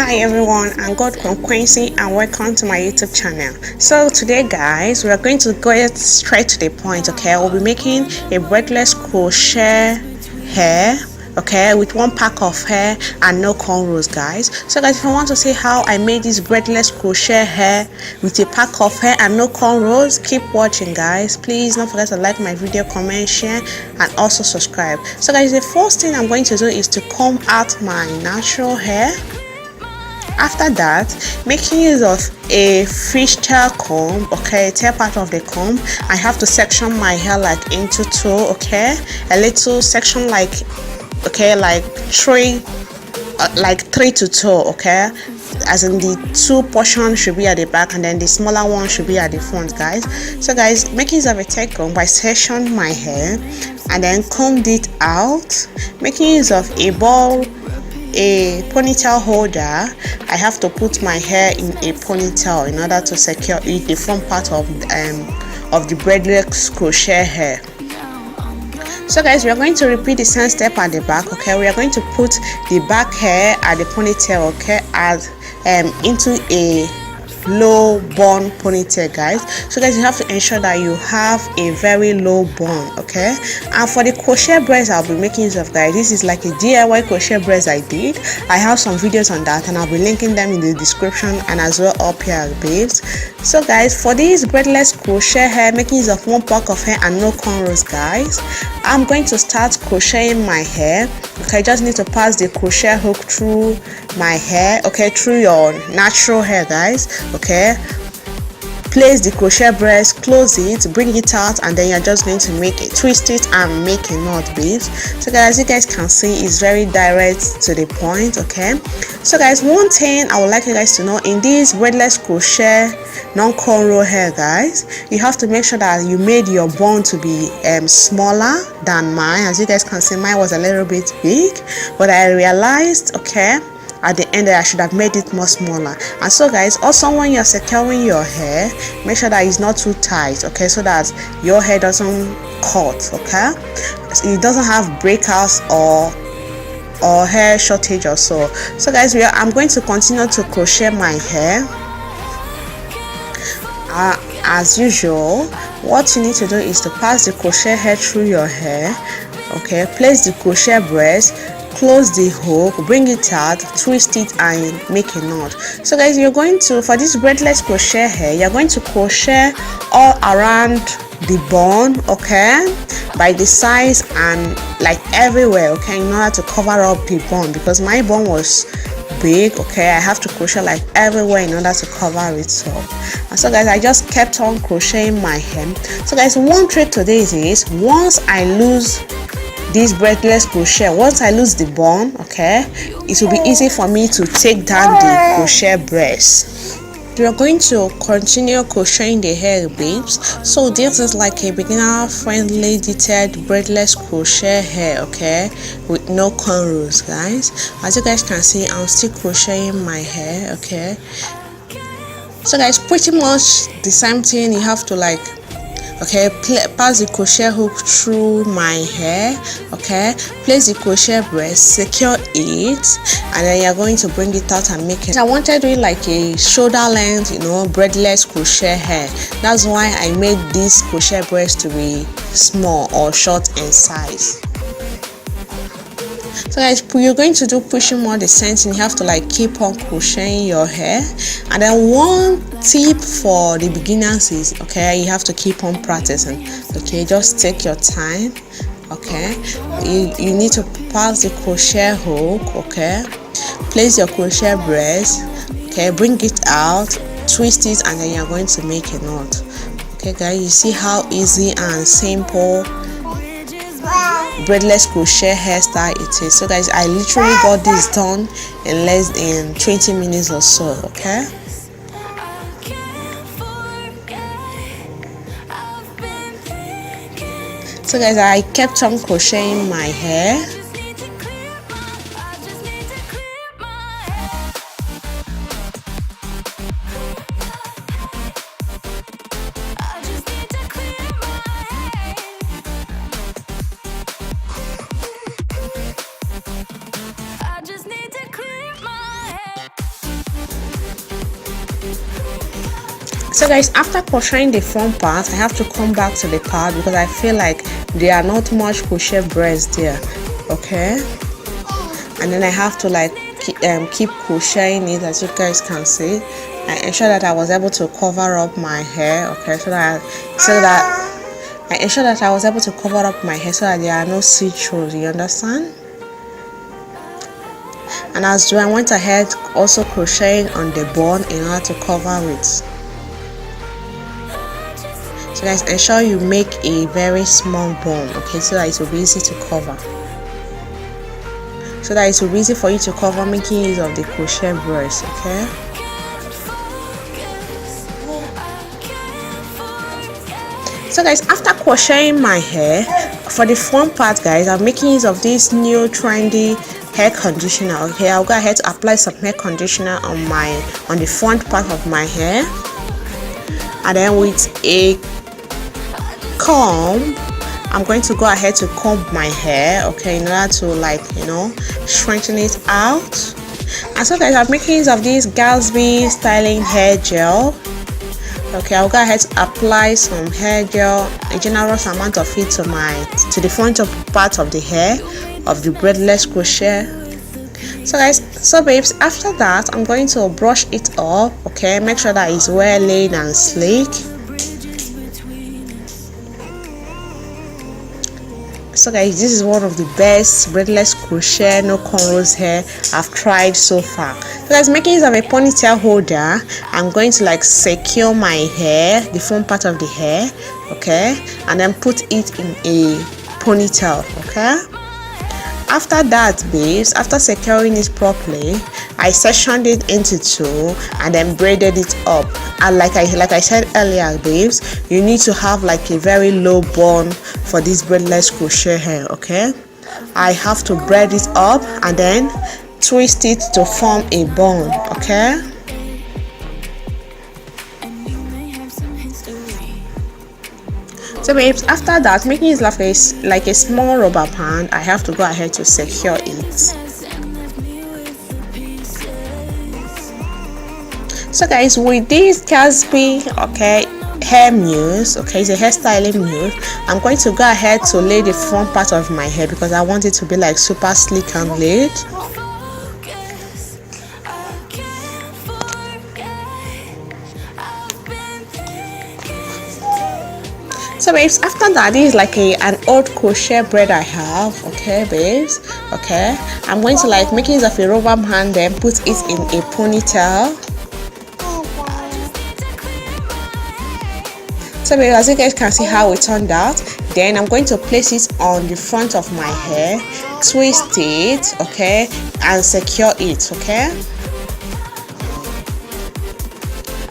Hi everyone, I'm GoldQueen Queency and welcome to my YouTube channel. So today guys, we are going to go straight to the point. Okay, we'll be making a braidless crochet hair, okay, with one pack of hair and no cornrows guys. So guys, if you want to see how I made this braidless crochet hair with a pack of hair and no cornrows, keep watching guys. Please don't forget to like my video, comment, share and also subscribe. So guys, the first thing I'm going to do is to comb out my natural hair. After that, making use of a fishtail comb, okay, tail part of the comb, I have to section my hair like into two, okay, a little section like, okay, like three to two, okay, as in the two portions should be at the back and then the smaller one should be at the front guys. So guys, making use of a tail comb, I sectioned my hair and then combed it out. Making use of a ponytail holder, I have to put my hair in a ponytail in order to secure it, the front part of the braidless crochet hair. So guys, we are going to repeat the same step at the back. Okay, we are going to put the back hair at the ponytail, okay, as into a low bun ponytail guys. So guys, you have to ensure that you have a very low bun, okay. And for the crochet braids I'll be making use of guys, this is like a DIY crochet braids I did. I have some videos on that and I'll be linking them in the description and as well up here babes. So guys, for this braidless crochet hair, making use of one pack of hair and no cornrows guys, I'm going to start crocheting my hair. Okay, I just need to pass the crochet hook through my hair, okay, through your natural hair guys. Okay, place the crochet brace, close it, bring it out, and then you're just going to twist it and make a knot babes. So guys, as you guys can see, it's very direct to the point. Okay, so guys, one thing I would like you guys to know, in this braidless crochet non-cornrow hair guys, you have to make sure that you made your bun to be smaller than mine. As you guys can see, mine was a little bit big, but I realized, okay, at the end I should have made it more smaller. And so guys, also when you're securing your hair, make sure that it's not too tight, okay, so that your hair doesn't cut, okay, it doesn't have breakouts or hair shortage or so. So guys, I'm going to continue to crochet my hair. As usual, what you need to do is to pass the crochet hair through your hair, okay, place the crochet brace, close the hook, bring it out, twist it and make a knot. So guys, you're going to, for this braidless crochet hair, you're going to crochet all around the bun, okay, by the sides and like everywhere, okay, in order to cover up the bun, because my bun was big, okay, I have to crochet like everywhere in order to cover it up. And so guys, I just kept on crocheting my hair. So guys, one trick to this is, once I lose this braidless crochet, once I lose the bun, okay, it will be easy for me to take down the crochet brace. We are going to continue crocheting the hair babes. So this is like a beginner friendly detailed braidless crochet hair, okay, with no cornrows guys. As you guys can see, I'm still crocheting my hair, okay. So guys, pretty much the same thing. You have to like, okay, pass the crochet hook through my hair, okay, place the crochet brace, secure it, and then you're going to bring it out and make it. I wanted to do like a shoulder length, you know, braidless crochet hair. That's why I made this crochet brace to be small or short in size. So guys, you're going to do pushing more the same thing. You have to like keep on crocheting your hair. And then one tip for the beginners is, okay, you have to keep on practicing, okay, just take your time, okay. You need to pass the crochet hook, okay, place your crochet brace, okay, bring it out, twist it, and then you're going to make a knot. Okay guys, you see how easy and simple braidless crochet hairstyle it is. So guys, I literally got this done in less than 20 minutes or so, okay. So guys, I kept on crocheting my hair. So guys, after crocheting the front part, I have to come back to the part because I feel like there are not much crochet breasts there. Okay, and then I have to like keep crocheting it, as you guys can see. I ensure that I was able to cover up my hair. Okay, so that I ensure that I was able to cover up my hair so that there are no see-throughs. You understand? And as I went ahead also crocheting on the bun in order to cover it. So guys, ensure you make a very small bun, okay, so that it will be easy to cover. So that it will be easy for you to cover, making use of the crochet brush, okay? So guys, after crocheting my hair, for the front part guys, I'm making use of this new trendy hair conditioner. Okay, I'll go ahead to apply some hair conditioner on the front part of my hair, and then with a comb I'm going to go ahead to comb my hair, okay, in order to, like, you know, straighten it out. And so guys, I'm making use of this Gatsby styling hair gel. Okay, I'll go ahead to apply some hair gel, a generous amount of it to the front part of the hair of the braidless crochet. So guys, so babes, after that I'm going to brush it up, okay, make sure that it's well laid and sleek. So guys, this is one of the best braidless crochet no cornrows hair I've tried so far. So guys, making use of a ponytail holder, I'm going to like secure my hair, the front part of the hair, okay, and then put it in a ponytail, okay. After that babes, after securing it properly, I sectioned it into two and then braided it up. And like I said earlier babes, you need to have like a very low bun for this braidless crochet hair, okay. I have to braid it up and then twist it to form a bun, okay. So babes, after that, making it like a small rubber band, I have to go ahead to secure it. So guys, with this Gatsby, okay, hair mousse, okay, it's a hairstyling mousse, I'm going to go ahead to lay the front part of my hair because I want it to be like super sleek and laid. So babes, after that, this is like an old crochet braid I have, okay babes, okay. I'm going to like make use of a rubber band, then put it in a ponytail. So babes, as you guys can see how it turned out, then I'm going to place it on the front of my hair, twist it, okay, and secure it, okay.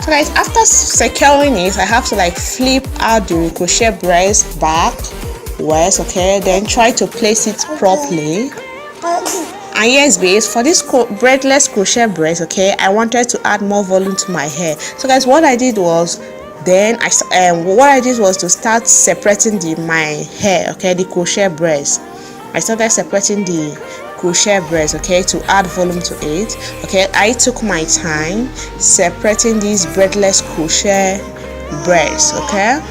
So guys, after securing it, I have to like flip out the crochet brace back west, okay, then try to place it properly. And yes babes, for this braidless crochet brace, okay, I wanted to add more volume to my hair. So guys, what I did was to start separating my hair, okay, the crochet brace. I started separating the crochet brace, okay, to add volume to it, okay. I took my time separating this braidless crochet brace, okay.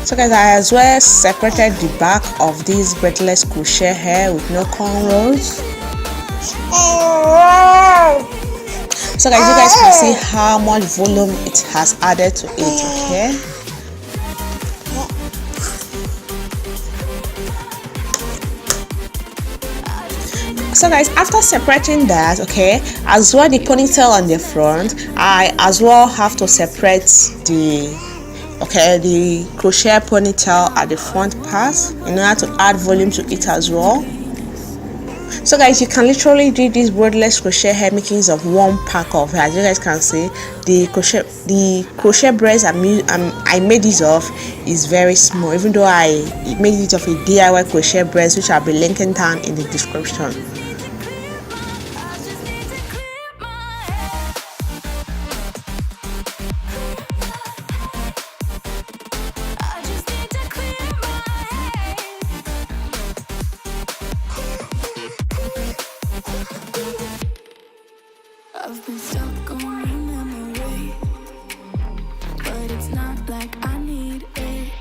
So guys, I as well separated the back of this braidless crochet hair with no cornrows. So guys, you guys can see how much volume it has added to it, okay. So guys, after separating that, okay, as well the ponytail on the front, I as well have to separate the crochet ponytail at the front part in order to add volume to it as well. So guys, you can literally do this braidless crochet hair makings of one pack of hair. As you guys can see, the crochet braids I made use of is very small, even though I made use of a DIY crochet braids, which I'll be linking down in the description. I've been stuck on your memory, but it's not like I need it.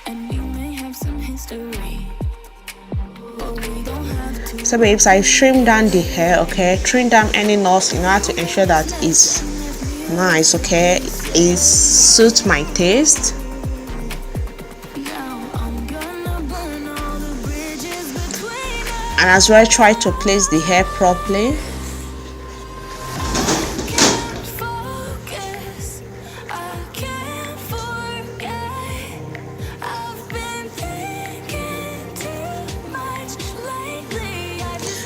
And we may have some history, but we don't have to. So babes, I trimmed down the hair, okay? Trim down any knots in order to ensure that it's nice, okay? It suits my taste. And as well, try to place the hair properly.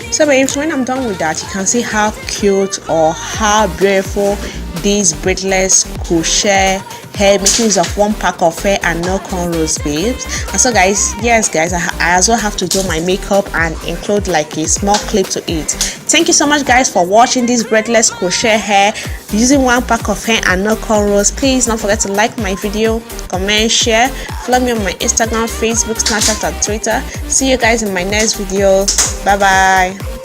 So babes, when I'm done with that, you can see how cute or how beautiful this braidless crochet hair makings of one pack of hair and no cornrows, babes. And so guys, yes guys, I as well have to do my makeup and include like a small clip to it. Thank you so much guys for watching this braidless crochet hair using one pack of hair and no cornrows. Please don't forget to like my video, comment, share, follow me on my Instagram, Facebook, Snapchat and Twitter. See you guys in my next video. Bye bye.